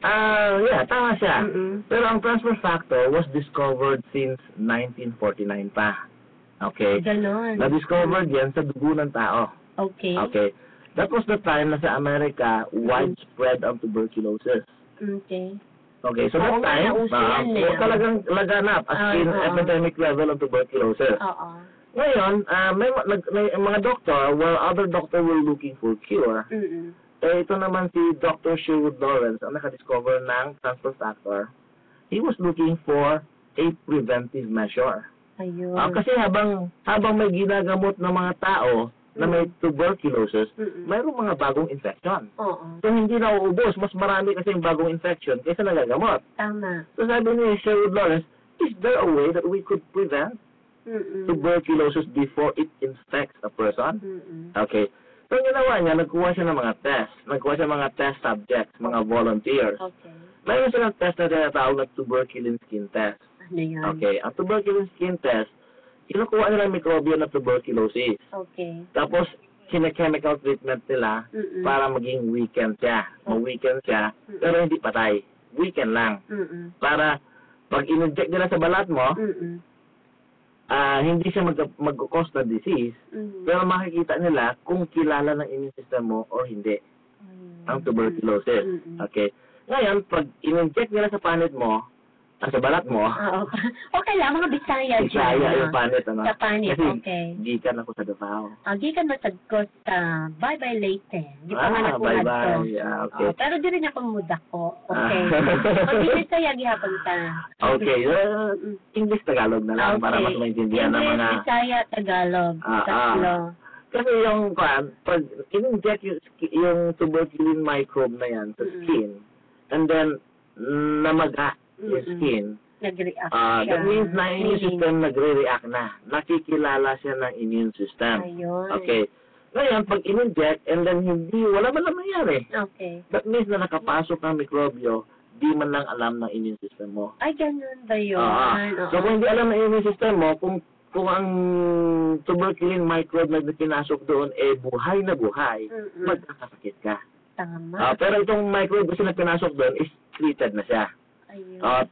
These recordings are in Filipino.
Yeah, tama siya. Mm-mm. Pero ang transfer factor was discovered since 1949 pa. Okay? Ganon. Na-discovered yan sa dugo ng tao. Okay. Okay? That was the time na sa Amerika, widespread ang tuberculosis. Okay. Okay, so Oo that nga, time, nauso yan eh. talagang laganap as in epidemic level of tuberculosis. Oo. Ngayon, may mga doctor, while other doctor were looking for cure, Mm-mm. ito naman si Dr. Sherwood Lawrence ang nakadiscover ng transfer factor. He was looking for a preventive measure. Ayun. Kasi habang may ginagamot ng mga tao na may tuberculosis, mayroong mga bagong infection. Oo. So hindi na uubos, mas marami kasi yung bagong infection kaysa nagagamot. Tama. So sabi ni Sherwood Lawrence, is there a way that we could prevent tuberculosis before it infects a person? Okay. So ginawa niya, nagkuha siya ng mga test. Nagkuha siya ng mga test subjects, mga volunteers. Okay. Mayroon silang test na tinatawag na tuberculin skin test. Ano yan? Okay. Ang tuberculin skin test, kinukuha nila ang mikrobyo na tuberculosis. Okay. Tapos, chemical treatment nila para maging weakened siya. Ma-weaken siya, pero hindi patay. Weaken lang. Para, pag in-inject nila sa balat mo, hindi siya mag-cause ng disease, pero makikita nila kung kilala ng immune system mo o hindi ang tuberculosis. Okay. Ngayon, pag in-inject nila sa panit mo, sa balat mo, okay lang, mga Bisaya dyan. Bisaya yung panit, ano? Sa panit, kasi okay. gikan ako sa Davao. Gikan masagkot sa bye-bye Leyte. Di pa nga nakuhad bye-bye. ko. Yeah, okay. Pero di rin ako muda ko. Okay. Pag Bisaya, gihapon ta. Okay. English-Tagalog na lang para mas maintindihan ng mga... English, Bisaya, Tagalog. Tatlo. Kasi yung, pag in-inject yung tuberculin microbe na yan sa skin, and then, namaga yung skin, nag-react that means na immune system nagre-react na. Nakikilala siya ng immune system. Ayun. Okay. Ngayon, pag in-inject, and then wala man lang nangyari. Okay. That means na nakapasok ng mikrobyo, di man lang alam ng immune system mo. Ay, ganun ba yun? So, kung hindi alam ng immune system mo, kung ang tuberculin microbe na pinasok doon, buhay na buhay, magkakasakit ka. Tama. Pero itong microbe kasi na pinasok doon is treated na siya.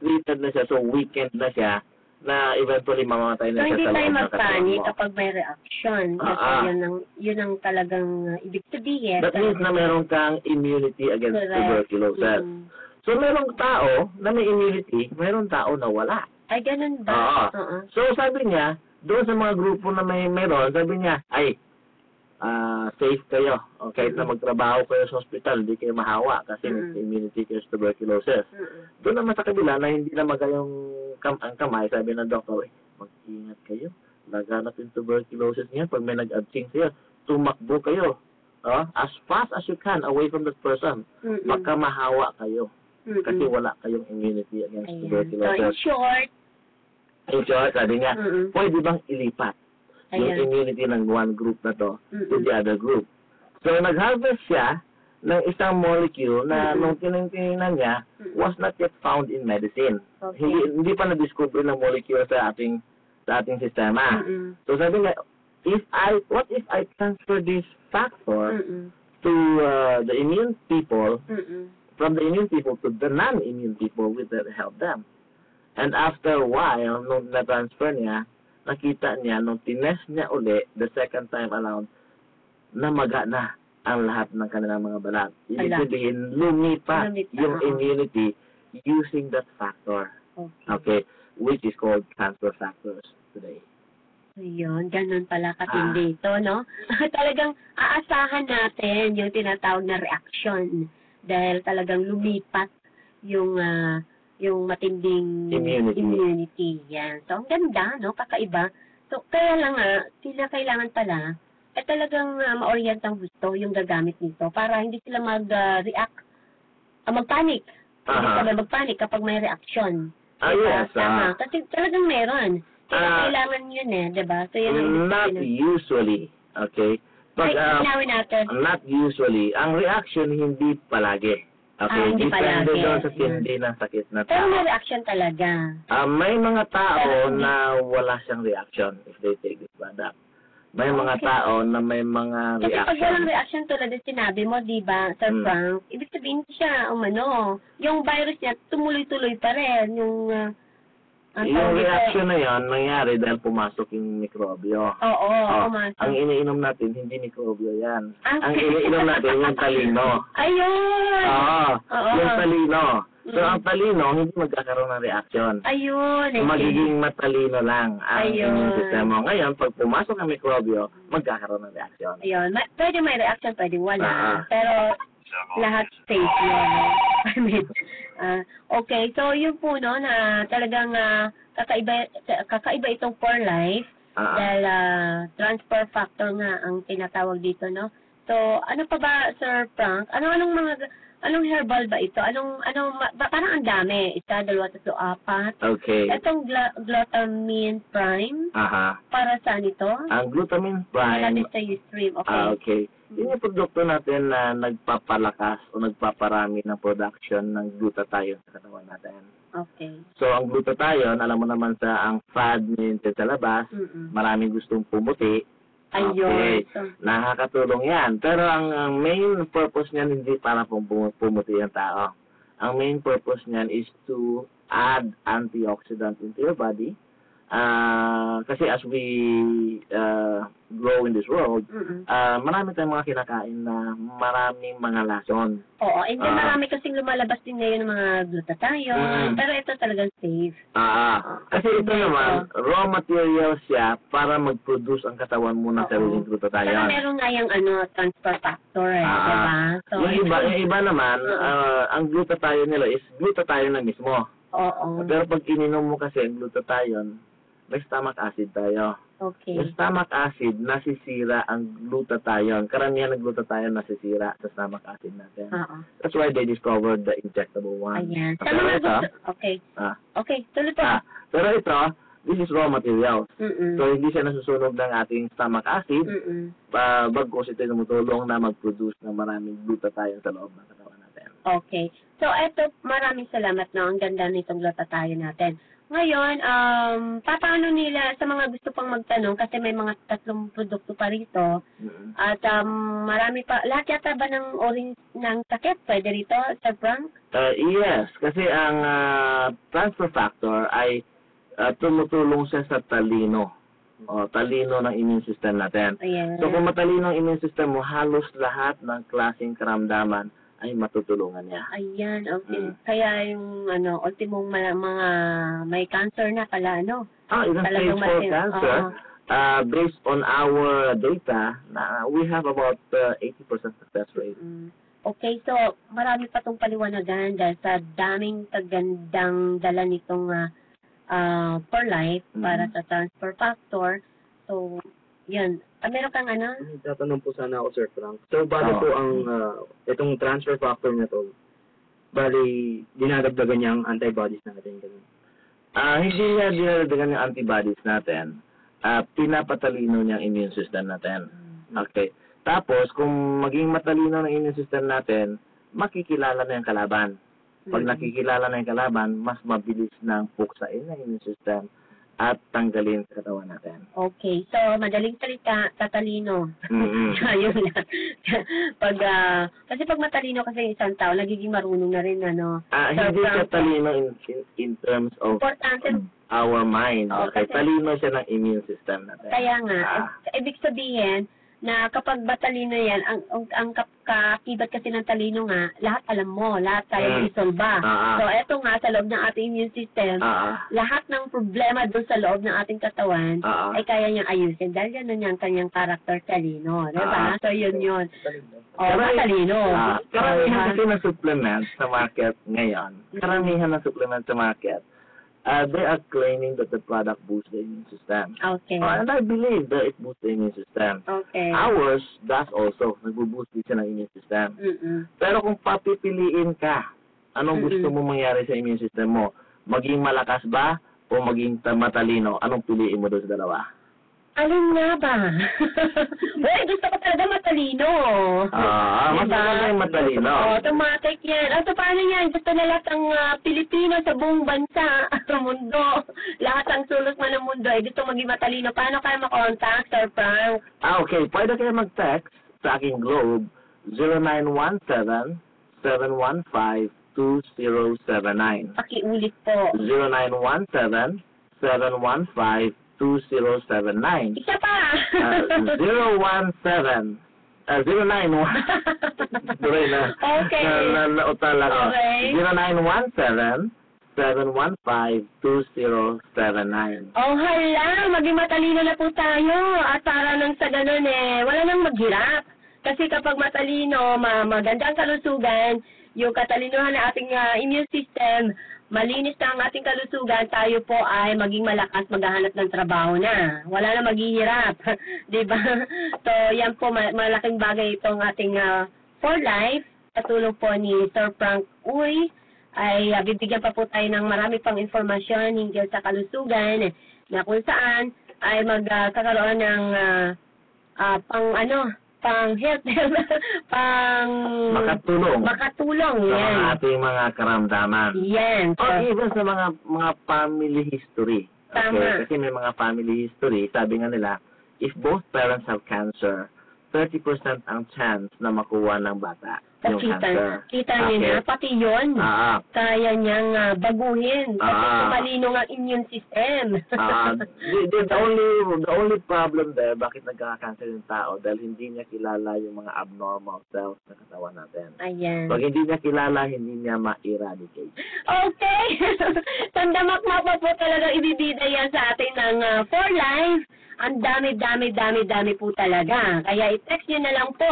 Treated na siya, so weakened na siya, na eventually mamamatay na siya sa loob ng katawan mo. So, hindi tayo magpanik kapag may reaction. Kasi yun ang talagang ibig sabihin. That means na meron kang immunity against tuberculosis. So, merong tao na may immunity, merong tao na wala. Ay, ganun ba? So, sabi niya, doon sa mga grupo na meron, sabi niya, safe kayo. Kahit na magtrabaho kayo sa hospital, hindi kayo mahawa kasi may immunity kayo sa tuberculosis. Doon naman sa kabila na hindi na magayong ang kamay, sabi ng doktor, mag-ingat kayo. Laganap yung tuberculosis niya. Pag may nag-absing sa'yo, tumakbo kayo. As fast as you can away from that person. Baka mahawa kayo. Kasi wala kayong immunity against tuberculosis. So, in short, sabi niya, pwede bang ilipat yung immunity ng one group na to to the other group? So, nag-harvest siya ng isang molecule na nung tinignan niya was not yet found in medicine. Hindi pa na-discover ng molecule sa ating sistema. So, sabi niya, what if I transfer this factor to the immune people, from the immune people to the non-immune people, will that help them? And after a while, nung na-transfer niya, nakita niya, nung tinest niya uli, the second time around, namaga na ang lahat ng kanilang mga balat. Ibig sabihin, lumipat yung immunity using that factor. Okay. Which is called transfer factors today. Ayun, ganun pala katindi ito, no? Talagang aasahan natin yung tinatawag na reaction dahil talagang lumipat yung matinding immunity. Yan. So, ang ganda, no? Kakaiba. So, kaya lang kailangan pala, talagang ma-orient ang gusto yung gagamit nito para hindi sila mag-react, magpanic. Hindi sila magpanic kapag may reaction. Yes. Tama. Kasi talagang meron. Kaya kailangan yun diba? So, yan not usually. Okay? Not usually. Ang reaction, hindi palagi. Okay, hindi depende palagi. doon sa tindi ng sakit na tao. Pero may reaction talaga. May mga tao na wala siyang reaction if they take this product. May mga tao na may mga Kasi pag reaction. walang reaction tulad ng sinabi mo, di ba, Sir Frank, ibig sabihin siya, yung virus niya, tumuloy-tuloy pa rin. Yung reaction na yan, nangyari dahil pumasok yung mikrobyo. Oo, pumasok. Ang iniinom natin, hindi mikrobyo yan. Ang iniinom natin, yung talino. Ayun! Oo, yung talino. So, ang talino, hindi magkakaroon ng reaction. Ayun. Magiging matalino lang ang immune system mo. Ngayon, pag pumasok ang mikrobyo, magkakaroon ng reaction. Ayun. Pwede may reaction, pwede wala. Pero, lahat safe yun. Okay, so yun po, no, na talagang kakaiba itong for life. Dahil transfer factor nga ang tinatawag dito, no? So, ano pa ba, Sir Frank? Anong herbal ba ito? Parang ang dami. 1, 2, 3, 4. Okay. Itong glutamine prime. Para saan ito? Ang glutamine prime. Natin sa stream. Okay. Okay. Yun yung produkto natin na nagpapalakas o nagpaparami ng production ng glutathione sa katawan natin. Okay. So, ang glutathione, alam mo naman ang fad minted sa labas, maraming gustong pumuti. Ayun. Okay. Nakakatulong yan. Pero ang main purpose niyan hindi para pumuti ang tao. Ang main purpose niyan is to add antioxidant into your body. Kasi as we grow in this world, marami tayong mga kinakain na maraming mga lason. Oo, and then marami kasing lumalabas din ngayon ng mga glutathione, pero ito talagang safe. Kasi ito naman, raw material siya para mag-produce ang katawan mo ng sariling glutathione. Saka meron nga yung transfer factor, diba? So, yung iba naman, ang glutathione nila is glutathione na mismo. Oo. Pero pag ininom mo kasi ang glutathione, may stomach acid tayo. Okay. Yung stomach acid, nasisira ang glutathione. Karamihan ng glutathione nasisira sa stomach acid natin. That's why they discovered the injectable one. Ayan. Pero ito, okay, tuloy po. Pero ito, this is raw materials. So, hindi siya nasusunog ng ating stomach acid. Bagkos ito tumutulong na mag-produce ng maraming glutathione sa loob ng katawan natin. Okay. So, ito, maraming salamat na. Ang ganda nitong glutathione natin. Ngayon, paano nila, sa mga gusto pang magtanong, kasi may mga 3 produkto pa rito, at marami pa, lahat yata ba ng sakit pwede rito, Sir Frank? Yes, kasi ang transfer factor ay tumutulong siya sa talino. Talino ng immune system natin. Ayan. So kung matalino ang immune system mo, halos lahat ng klaseng karamdaman ay matutulungan niya. Ayan, okay. Kaya yung ultimong mga may cancer na pala, Even stage 4 cancer, based on our data, we have about 80% success rate. Okay, so marami pa itong paliwanagan dahil sa daming kagandang dala nitong for life para sa transfer factor. So, yun. Meron kang Tatanong po sana ako, Sir Frank. So, bali po ang itong transfer factor na to, bali, dinadagdagan niya ang antibodies natin. Hindi niya dinadagdagan yung antibodies natin. Pinapatalino niya ang immune system natin. Okay. Tapos, kung maging matalino ng immune system natin, makikilala na yung kalaban. Pag nakikilala na yung kalaban, mas mabilis nang puksain ng immune system at tanggalin sa katawan natin. Okay. So, madaling salita, tatalino. Ayun lang. Kasi pag matalino kasi isang tao, nagiging marunong na rin, hindi siya talino in terms of our mind. Okay. Talino siya ng immune system natin. Kaya nga, ibig sabihin, na kapag matalino yan, ang kakibat kasi ng talino nga, lahat alam mo, lahat kaya isolba. So, eto nga, sa loob ng ating immune system, lahat ng problema doon sa loob ng ating katawan, ay kaya niyang ayusin. Dahil yan yung kanyang character talino. Diba? So, yun. Matalino. Karamihan kasi na supplement sa market ngayon, they are claiming that the product boosts the immune system. Okay. And I believe that it boosts the immune system. Okay. Ours does also. Nag-boost din siya ng immune system. Pero kung papipiliin ka, anong gusto mo mangyari sa immune system mo? Maging malakas ba o maging matalino? Anong piliin mo doon sa dalawa? Alin nga ba? Uy, gusto ko talaga matalino. Mas maganda yung matalino. Automatic yan. Paano yan? Gusto na lahat ng Pilipino sa buong bansa, sa mundo. Lahat ng sulok man ng mundo ay gusto maging matalino. Paano kayo makontact, Sir Frank? Okay. Pwede kayo mag-text sa aking Globe 0917-715-2079. Pakiulit po. 0917-715-2079. Isa pa! 091. Tuloy na. Okay. Nautal ako. Okay. 0917-715-2079. Oh, hala! Maging matalino na po tayo. At para nang sa ganun wala nang maghirap. Kasi kapag matalino, maganda ang kalusugan, yung katalinohan ng ating immune system, malinis na ang ating kalusugan, tayo po ay maging malakas maghahanap ng trabaho na. Wala na maghihirap. Diba? So, yan po, malaking bagay itong ating For Life. Katulong po ni Sir Frank Uy. Ay bibigyan pa po tayo ng marami pang informasyon hinggil sa kalusugan na kung saan ay magkakaroon ng pang health, makatulong sa yan. mga ating mga karamdaman. Yan. O even sa mga family history. Okay? Tama. Kasi may mga family history, sabi nga nila, if both parents have cancer, 30% ang chance na makuha ng bata yung cancer. Kita niyo na, pati yun. Kaya niyang baguhin. Kasi malino ang immune system. The only problem there, bakit nagkaka-cancer yung tao, dahil hindi niya kilala yung mga abnormal cells na katawan natin. Ayan. Pag hindi niya kilala, hindi niya ma-eradicate. Okay. Tandamak-mak po talaga ibibida yan sa atin ng For Life. Ang dami po talaga. Kaya i-text nyo na lang po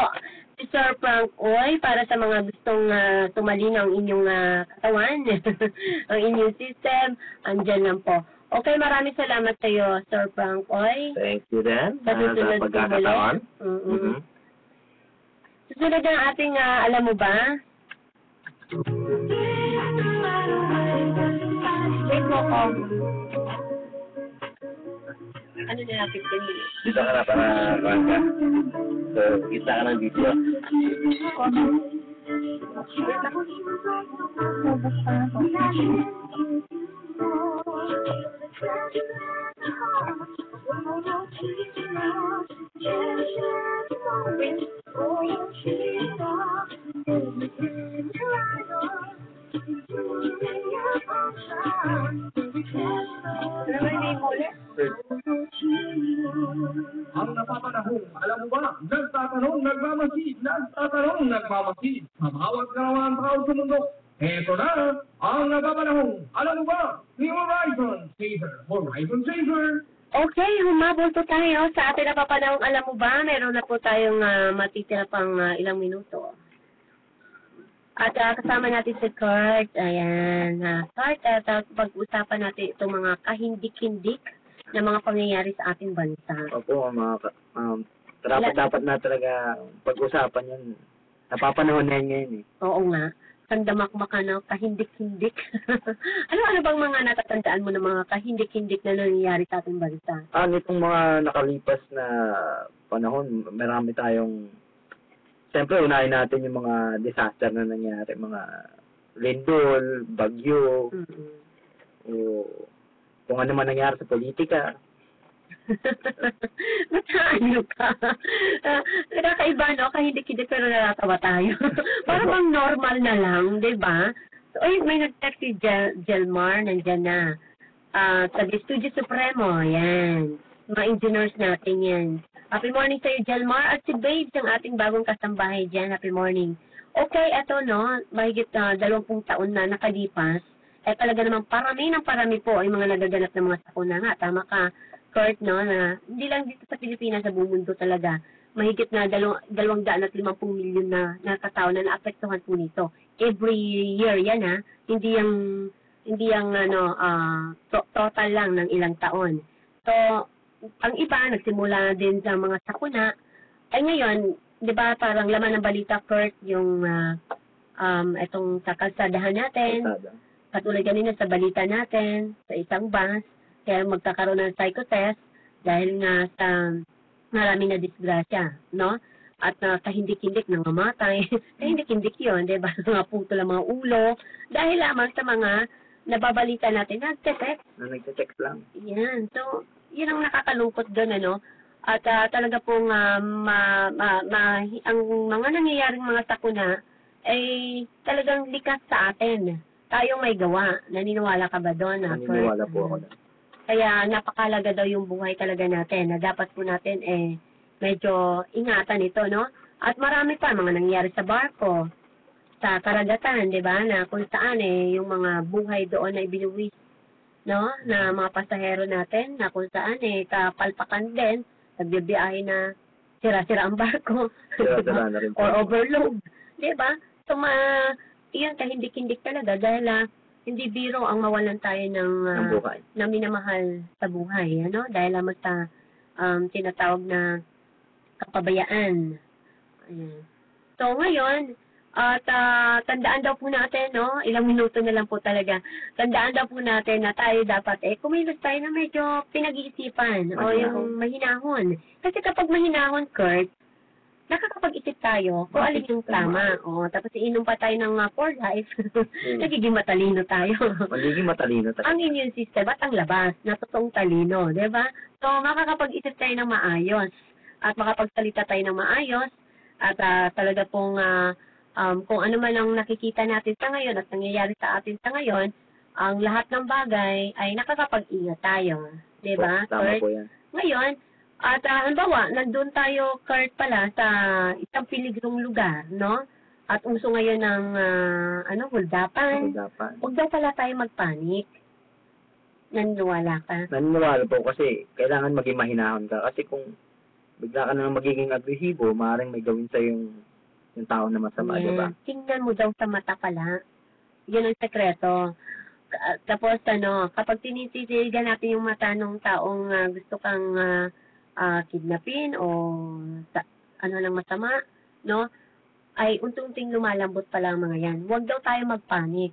si Sir Frank Uy para sa mga gustong tumalino ang inyong katawan, ang inyong system. Andyan lang po. Okay, maraming salamat sa iyo, Sir Frank Uy. Thank you din. Sa susunod pagkakataon. Susunod ang ating, alam mo ba? Wait mo ko. Ano na 15 minutes? Dito ka na para Franca. So, kita ka ng video. Ang napapanahon, alam mo ba, nagtatanong, nagmamasid. Sa bawat karawang tao sa mundo. Eto na, ang napapanahon, alam mo ba, ni Horizon Saver. Okay, humabol po tayo sa ating napapanahong alam mo ba, meron na po tayong matitira pang ilang minuto. At kasama natin si Kurt. Ayan. Kurt, pag-usapan natin itong mga kahindik-hindik na mga pangyayari sa ating bansa. Opo, dapat na talaga pag-usapan yun. Napapanahon na yan ngayon eh. Oo nga. Tandamak-mak kahindik-hindik. ano bang mga natatandaan mo ng mga kahindik-hindik na nangyayari sa ating bansa? Nitong mga nakalipas na panahon, marami tayong siyempre, unahin natin yung mga disaster na nangyari, mga lindol, bagyo, o kung ano man nangyari sa politika. Matano ka? Nakakaiba, no? Kahindik-hindik pero natatawa tayo. Parang bang normal na lang, di ba? So, may nag-text si Jelmar, nandyan na. Sa Studio Supremo, yan. Mga engineers natin yan. Happy morning sa iyo, Jelmar. At si Babes, ang ating bagong kasambahay dyan. Happy morning. Okay, eto no, mahigit 20 taon na nakalipas. Talaga namang parami po ay mga nagaganap ng mga sakuna nga. Tama ka, Kurt, no, na hindi lang dito sa Pilipinas, sa buong mundo talaga. Mahigit na 250 milyon na nakatao na naapektuhan po nito. Every year yan, ha. Hindi yung total lang ng ilang taon. So, ang iba, nagsimula din sa mga sakuna. Ay ngayon, di ba parang laman ng balita, Kurt, yung itong sa kalsadahan natin. Katulad kanina sa balita natin, sa isang bus, kaya magkakaroon ng psychotest. dahil nga sa maraming na disgrasya, no? At kahindik-hindik nang mamatay. Kahindik-hindik yun, di ba? Mga puto lang mga ulo. Dahil lamang sa mga nababalita natin, nagte-text. Nagte-text lang. Yan. So, yun ang nakakalungkot doon, ano? At talaga pong ang mga nangyayaring mga sakuna ay talagang likas sa atin. Tayo may gawa. Naniniwala ka ba doon? Naniniwala po ako doon. Kaya napakalaga daw yung buhay talaga natin na dapat po natin medyo ingatan ito, no? At marami pa mga nangyari sa barko, sa karagatan, di ba? Na kung saan yung mga buhay doon na ibinuwis, no? Na mga pasahero natin, na kung saan kapalpakan din, nagbibiyahe na sira-sira ang barko. Sira-sira na rin po. Or overload, di ba? So, iyon kahindik-hindik talaga dahil hindi biro ang mawalan tayo ng buhay. Na minamahal sa buhay, ano? Dahil lamang sa tinatawag na kapabayaan. Ayan. So, ngayon, at tandaan daw po natin, no? Ilang minuto na lang po talaga. Tandaan daw po natin na tayo dapat, kumilos tayo na medyo pinag-iisipan o yung mahinahon. Kasi kapag mahinahon, Kurt, nakakapag-isip tayo kung alin yung tama. O, tapos iinom pa tayo ng for life. Nagiging matalino tayo. Magiging matalino tayo. Ang immune system at ang labas na totoong talino, di ba? So, makakapag-isip tayo ng maayos at makapagsalita tayo ng maayos at talaga pong kung ano man ang nakikita natin sa ngayon at nangyayari sa atin sa ngayon, ang lahat ng bagay ay nakakapag-ingat tayo. Di ba? Tama po yan. Ngayon, at halimbawa, nandun tayo, Kurt, pala sa isang piligrong lugar, no? At uso ngayon ng huldapan. Huwag daw pala tayo magpanik. Naniniwala ka? Naniniwala po kasi kailangan maging mahinahon ka. Kasi kung bigla ka na magiging agresibo, maaaring may gawin sa yung tao na masama, di ba? Tingnan mo daw sa mata pala. Yan ang sekreto. Tapos, kapag tinititigan natin yung mata ng taong gusto kang kidnapin o lang masama, no? Ay unti-unting lumalambot pala ang mga yan. Huwag daw tayo magpanik.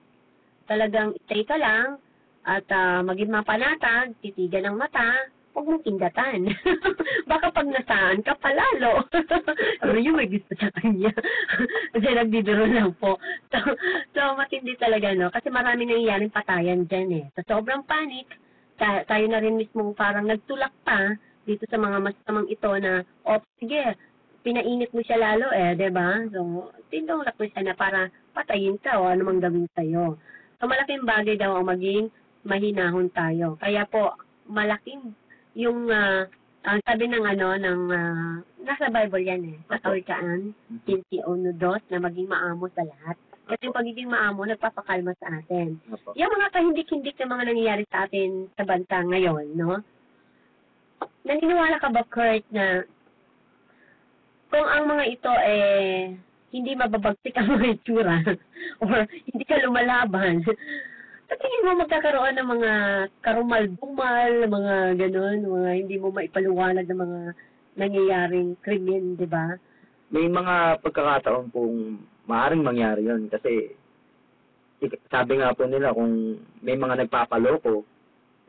Talagang stay ka lang at maging mapanatag, titigan ng mata, huwag mong kindatan. Baka pag nasaan ka palalo. Ano yung may gusto sa kanya? Kasi nagbibiro lang po. So matindi talaga, no? Kasi maraming nangyayaring patayan dyan Sa sobrang panic, tayo na rin mismo parang nagtulak pa dito sa mga masamang ito na, sige, pinainit mo siya lalo diba? So, tindulak mo siya na para patayin ka o anumang gawin sa'yo. So, malaking bagay daw ang maging mahinahon tayo. Kaya po, malaking yung, ang sabi ng nasa Bible yan sa Kawikaan, 15:2, na maging maamo sa lahat. Kasi yung pagiging maamo, nagpapakalma sa atin. Yung mga kahindik-hindik na mga nangyayari sa atin sa bansa ngayon, no? Naniniwala ka ba, Kurt, na kung ang mga ito hindi mababagsik ang mga itsura or hindi ka lumalaban, sa tingin mo magkakaroon ng mga karumal-dumal, mga ganun, mga hindi mo maipaluwanag ng mga nangyayaring krimen, di ba? May mga pagkakataon pong maaaring mangyari yun kasi sabi nga po nila kung may mga nagpapaloko,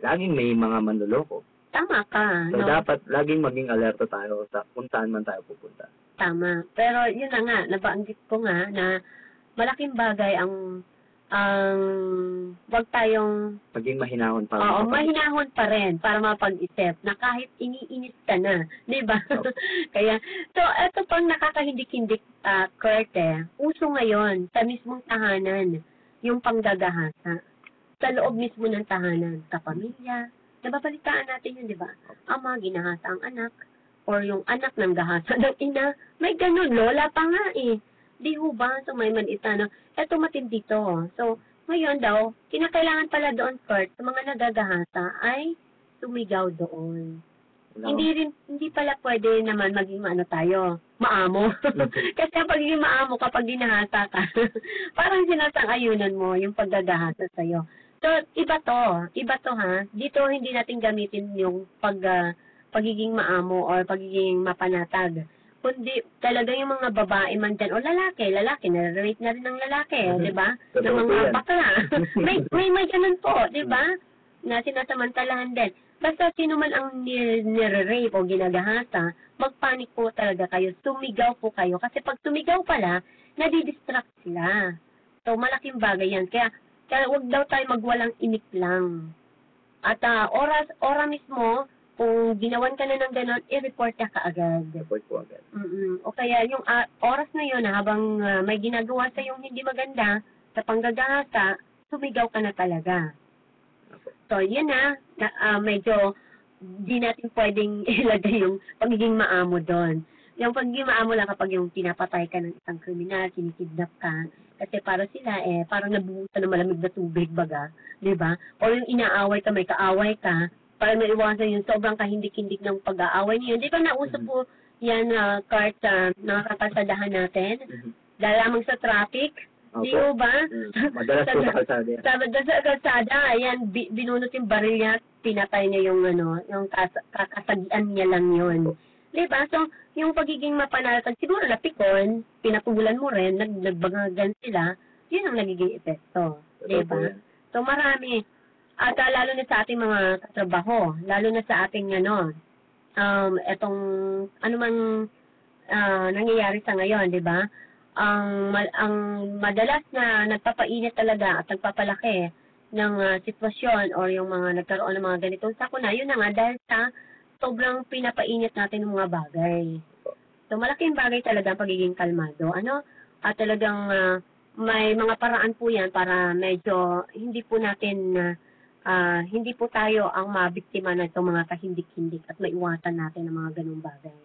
laging may mga manloloko. Tama ka. So, dapat laging maging alerto tayo sa kung saan man tayo pupunta. Tama. Pero yun na nga, nabanggit ko nga na malaking bagay ang wag tayong maging mahinahon pa. Oo, mahinahon pa rin para mapag-isip na kahit iniinis ka na, di ba? Okay. Kaya, so, ito pang nakakahindik-hindik, Kurt, uso ngayon sa mismong tahanan, yung panggagahasa. Sa loob mismo ng tahanan, kapamilya, nababalitaan natin yun, di ba? Ama, ginahasa ang anak, or yung anak ng gahasa ng ina, may ganun, lola pa nga Di ho ba? So, may maliit eto matindi to. So, ngayon daw, kinakailangan pala doon, Kurt, sa mga nagagahasa ay sumigaw doon. No. Hindi pala pwede naman maging tayo, maamo. Kasi ang pagiging maamo kapag ginahasa ka, parang sinasang-ayunan mo yung paggagahasa sa'yo. So, iba to ha. Dito hindi natin gamitin yung pagiging maamo or pagiging mapanatag. Kundi talaga yung mga babae man dyan, o lalaki, nare-rate na rin ng lalaki, di ba? Ng mga bakla. may ganun po, di ba? Na sinasamantalahan din. basta sino man ang nire-rape o ginagahasa, magpanik po talaga kayo, sumigaw po kayo. Kasi pag sumigaw pala, nadidistract sila. So, malaking bagay yan. Kaya wag daw tayo magwalang imik lang. At ora mismo, kung ginawan ka na ng gano'n, i-report ka kaagad. Report po agad. O kaya yung oras na yun, habang may ginagawa sa yung hindi maganda, sa panggagahasa, sumigaw ka na talaga. So, yun medyo di natin pwedeng ilagay yung pagiging maamo doon. Yung pagiging maamo lang kapag yung pinapatay ka ng isang kriminal, kinikidnap ka, kasi para sila, parang nabuhusan ng malamig na tubig, baga, di ba? O yung inaaway ka, may kaaway ka, para maiwasan yung sobrang kahindik-hindik ng pag-aaway niyo. Di ba nauso po yan, Kurt, nakakasadahan natin? Dahil lamang sa traffic, di ba? Madalas po sa kalsada yan. Sa kalsada, ayan, binunot yung baril niya, pinatay niya yung yung kakasagian niya lang yun. Di ba? So, yung pagiging mapanatag, siguro napikon, pinatulan mo rin, nagbangagan sila, yun ang nagiging epekto. Di ba? So, marami. At lalo na sa ating mga katrabaho, lalo na sa ating etong anumang nangyayari sa ngayon, di ba? Ang madalas na nagpapainit talaga at nagpapalaki ng sitwasyon o yung mga nagkaroon ng mga ganitong sakuna, yun na nga dahil sa sobrang pinapainit natin ng mga bagay. So, malaking bagay talaga ang pagiging kalmado. At talagang may mga paraan po yan para medyo hindi po natin hindi po tayo ang mabiktima na itong mga kahindik-hindik at maiwasan natin ang mga ganung bagay.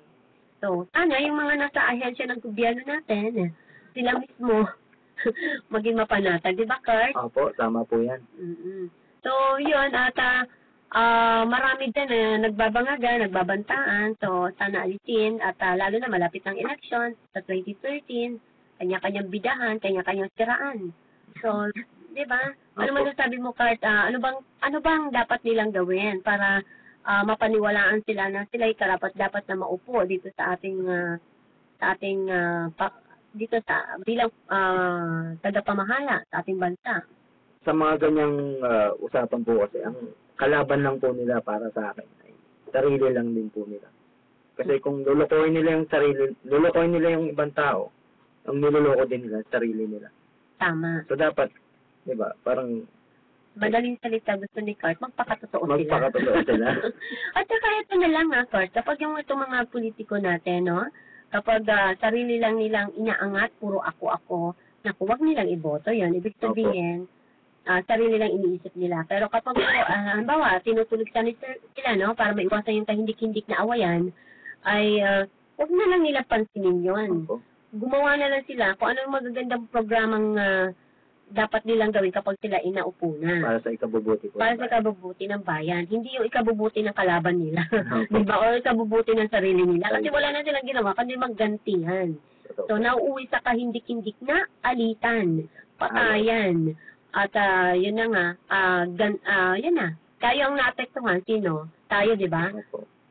So, sana yung mga nasa ahensya ng gobyerno natin, sila mismo maging mapanatag. Di ba, Kurt? Opo, tama po yan. So, yun. At marami din nagbabangaga, nagbabantaan. So, sana alisin. At lalo na malapit ng election sa 2013, kanya-kanyang bidahan, kanya-kanyang siraan. So, di ba? Ano man sabi mo, Kurt? Ano bang dapat nilang gawin para mapaniwalaan sila na sila ay dapat na maupo dito sa ating dito sa bilang tagapamahala sa ating bansa? Sa mga ganyang usapan po kasi, ang kalaban lang po nila para sa akin ay sarili lang din po nila. Kasi kung lulukoyin nila yung ibang tao, ang niloloko din nila sarili nila. Tama. So dapat, di ba, parang madaling salita, gusto ni Kurt, magpakatotoo sila. Magpakatotoo sila. At saka ito na lang Kurt, kapag yung itong mga politiko natin, kapag sarili lang nilang inaangat, puro ako, naku, wag nilang iboto yun. Ibig sabihin, sarili lang iniisip nila. Pero kapag, halimbawa, tinutulig sila, para maiwasan yung kahindik-hindik na awayan, ay wag na lang nila pansinin yun. Gumawa na lang sila kung ano yung magagandang programang dapat nilang gawin kapag sila inaupo na. Para sa ikabubuti po. Para sa ikabubuti ng bayan. Hindi yung ikabubuti ng kalaban nila. Diba? O ikabubuti ng sarili nila. Kasi wala na silang ginawa, kundi maggantihan. So, nauuwi sa kahindik-hindik na alitan, patayan. At yun na nga, yun na. Tayo ang naapektuhan. Sino? Tayo, di ba?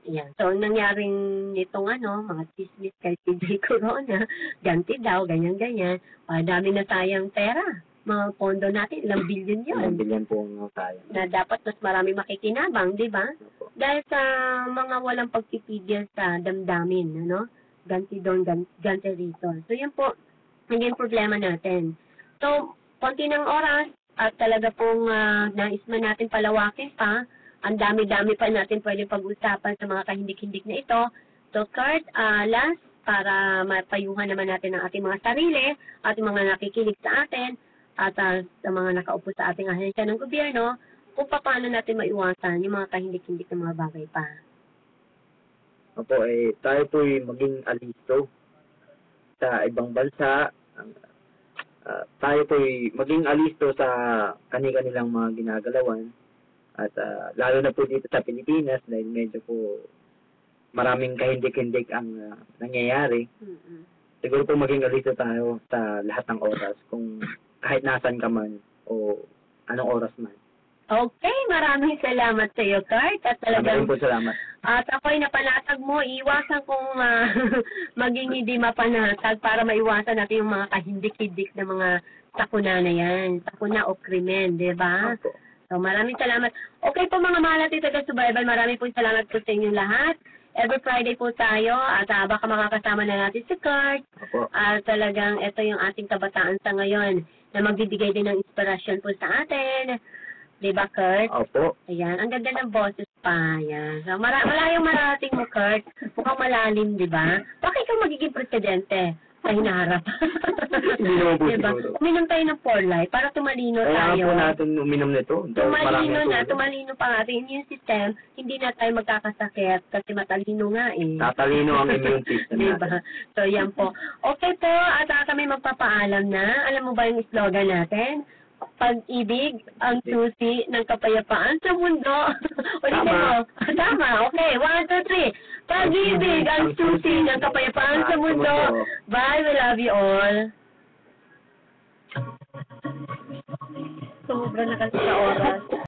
Yan. So, nangyaring nitong mga chismis kay CJ Corona, ganti daw, ganyan-ganyan. Dami na tayang pera. Mga pondo natin, ilang bilyon yun. Ilang bilyon po ang sayang. Na dapat mas marami makikinabang, di ba? Dahil sa mga walang pagpipigil sa damdamin, ganti doon, ganti rito. So, yun po, naging problema natin. So, konti ng oras, at talaga pong nais man natin palawakin pa, ang dami-dami pa natin pwede pag-usapan sa mga kahindik-hindik na ito. So, Kurt, last, para mapayuhan naman natin ang ating mga sarili, ating mga nakikinig sa atin, at sa mga nakaupo sa ating ahensya ng gobyerno, kung paano natin maiwasan yung mga kahindik-hindik na mga bagay pa. Opo, tayo po'y maging alisto sa ibang bansa. Tayo po'y maging alisto sa kani-kanilang mga ginagalawan. At lalo na po dito sa Pilipinas dahil medyo po maraming kahindik-hindik ang nangyayari. Siguro po maging alisto tayo sa lahat ng oras kung kahit nasan ka man o anong oras man. Okay, maraming salamat sa iyo, Kurt. At talagang, maraming po salamat. At ako'y napanatag mo, iwasan kong maging hindi mapanatag para maiwasan natin yung mga kahindik-hindik na mga sakuna na yan. Sakuna o krimen, di ba? Opo. So, So, maraming salamat. Okay po mga mahal natin taga-subaybay, maraming po salamat po sa inyong lahat. Every Friday po tayo at baka makakasama na natin si Kurt. Opo. At talagang ito yung ating kabataan sa ngayon na magbibigay din ng inspirasyon po sa atin. Diba, Kurt? Opo. Ayan, ang ganda ng boses pa. Ayan. So, malayong marating mo, Kurt. Mukhang malalim, di ba? Bakit ikaw magiging presidente sa hinaharap? Hindi naman po diba? siguro. Uminom tayo ng 4 Life para tumalino Kaya tayo. po natin uminom nito. Tumalino pa ang ating immune system. Hindi na tayo magkakasakit kasi matalino nga eh. Tatalino ang immune system Diba? natin. So, yan po. Okay po, at kami magpapaalam na. Alam mo ba yung slogan natin? Pag-ibig ang susi ng kapayapaan sa mundo. Ulitin mo. Tama. Okay. 1, 2, 3. Pag-ibig ang susi ng kapayapaan sa mundo. Bye. We love you all. Sumubra na kasi sa oras.